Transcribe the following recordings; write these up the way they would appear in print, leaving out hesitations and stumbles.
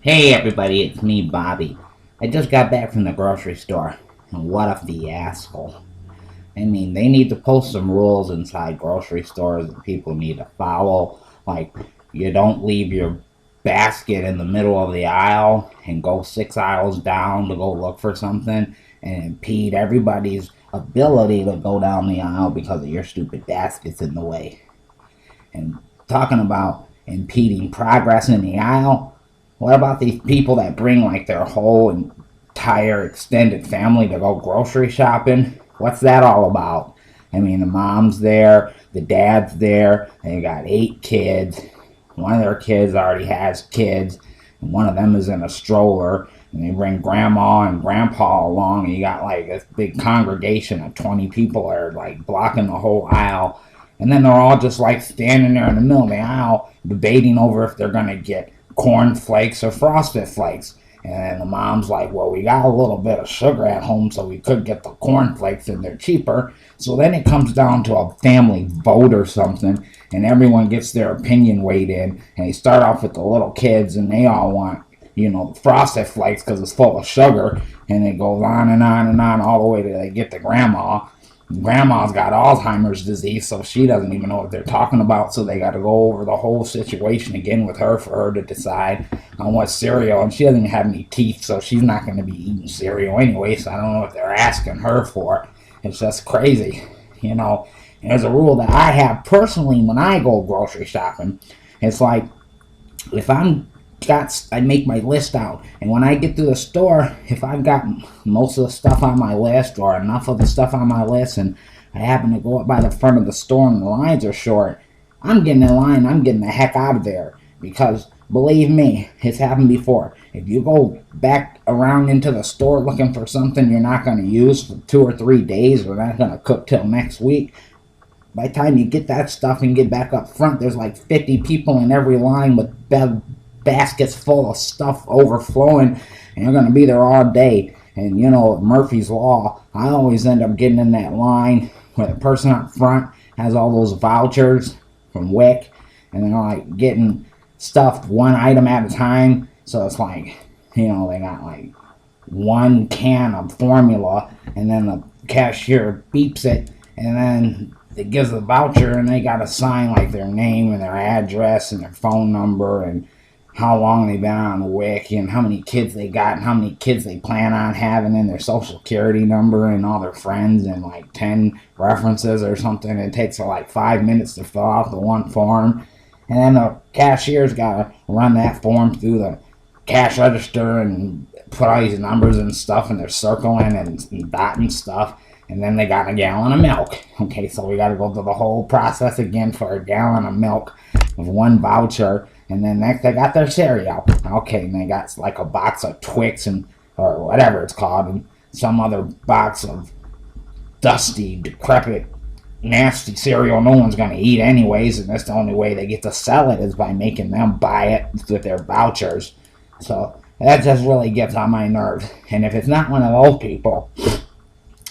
Hey everybody, it's me, Bobby. I just got back from the grocery store, and what a fiasco. I mean, they need to post some rules inside grocery stores that people need to follow. Like, you don't leave your basket in the middle of the aisle and go 6 aisles down to go look for something and impede everybody's ability to go down the aisle because of your stupid basket's in the way. And talking about impeding progress in the aisle, what about these people that bring like their whole entire extended family to go grocery shopping? What's that all about? I mean, the mom's there, the dad's there, they got 8 kids. One of their kids already has kids, and one of them is in a stroller. And they bring grandma and grandpa along, and you got like this big congregation of 20 people that are like blocking the whole aisle. And then they're all just like standing there in the middle of the aisle debating over if they're going to get corn flakes or frosted flakes. And the mom's like, well, we got a little bit of sugar at home, so we could get the corn flakes and they're cheaper. So then it comes down to a family vote or something, and everyone gets their opinion weighed in. And they start off with the little kids, and they all want, the frosted flakes because it's full of sugar. And it goes on and on and on all the way to they get to grandma. Grandma's got Alzheimer's disease, so she doesn't even know what they're talking about. So they got to go over the whole situation again with her for her to decide on what cereal. And she doesn't even have any teeth, so she's not going to be eating cereal anyway. So I don't know what they're asking her for. It's just crazy, you know. And there's a rule that I have personally when I go grocery shopping. It's like if I make my list out, and when I get to the store, if I've got most of the stuff on my list or enough of the stuff on my list, and I happen to go up by the front of the store and the lines are short, I'm getting in line. I'm getting the heck out of there, because believe me, it's happened before. If you go back around into the store looking for something you're not going to use for 2 or 3 days, or not going to cook till next week, by the time you get that stuff and get back up front, there's like 50 people in every line with baskets full of stuff overflowing, and you're going to be there all day. And Murphy's Law, I always end up getting in that line where the person up front has all those vouchers from WIC, and they're like getting stuff one item at a time. So it's like, they got like one can of formula, and then the cashier beeps it, and then it gives the voucher, and they got to sign like their name and their address and their phone number and how long they've been on the wiki and how many kids they got and how many kids they plan on having and their social security number and all their friends and like 10 references or something. It takes like 5 minutes to fill out the one form. And then the cashier's got to run that form through the cash register and put all these numbers and stuff, and they're circling and dotting stuff. And then they got a gallon of milk. Okay, so we got to go through the whole process again for a gallon of milk with one voucher. And then next they got their cereal. Okay, and they got like a box of Twix or whatever it's called, and some other box of dusty, decrepit, nasty cereal no one's going to eat anyways, and that's the only way they get to sell it is by making them buy it with their vouchers. So that just really gets on my nerves. And if it's not one of those people,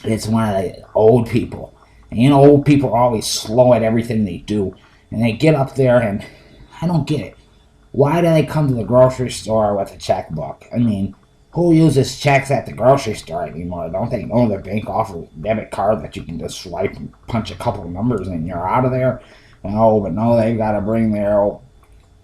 it's one of the old people. And old people are always slow at everything they do. And they get up there, and I don't get it. Why do they come to the grocery store with a checkbook? I mean, who uses checks at the grocery store anymore? Don't they know their bank offers a debit card that you can just swipe and punch a couple of numbers and you're out of there? No, they've got to bring their old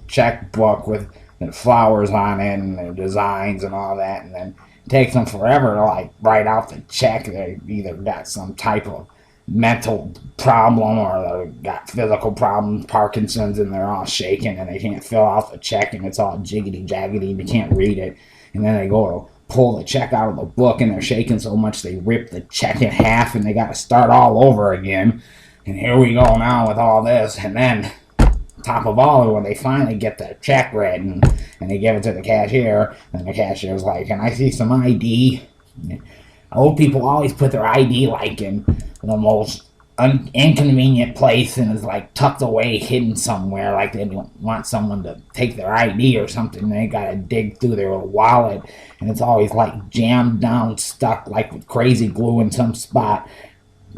checkbook with the flowers on it and their designs and all that, and then it takes them forever to like write out the check. They either got some type of mental problem or they got physical problems, Parkinson's, and they're all shaking and they can't fill out the check and it's all jiggity jaggedy and you can't read it. And then they go to pull the check out of the book and they're shaking so much they rip the check in half and they got to start all over again. And here we go now with all this. And then top of all, when they finally get the check read and they give it to the cashier, and the cashier's like, can I see some ID? Old people always put their ID like in the most inconvenient place and is like tucked away, hidden somewhere, like they want someone to take their ID or something. They gotta dig through their wallet, and it's always like jammed down, stuck like with crazy glue in some spot.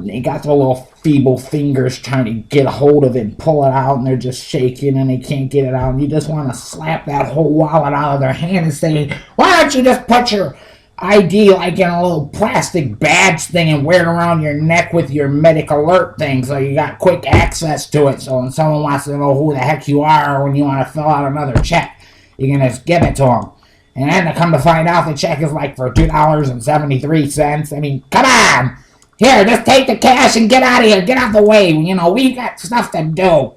They got their little feeble fingers trying to get a hold of it and pull it out, and they're just shaking and they can't get it out. And you just want to slap that whole wallet out of their hand and say, why don't you just put your ID like in a little plastic badge thing and wear it around your neck with your medic alert thing so you got quick access to it. So when someone wants to know who the heck you are or when you want to fill out another check, you can just give it to them. And then to come to find out the check is like for $2.73. I mean, come on! Here, just take the cash and get out of here. Get out the way. We've got stuff to do.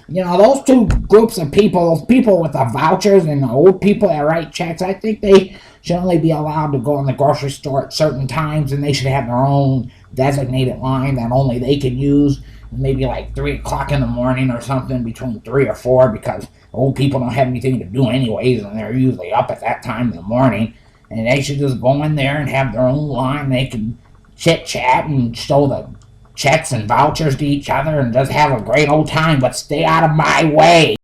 Those two groups of people, those people with the vouchers and the old people that write checks, I think they should only be allowed to go in the grocery store at certain times, and they should have their own designated line that only they can use. Maybe like 3 o'clock in the morning or something, between 3 or 4, because old people don't have anything to do anyways, and they're usually up at that time in the morning. And they should just go in there and have their own line. They can chit-chat and show the checks and vouchers to each other and just have a great old time, but stay out of my way.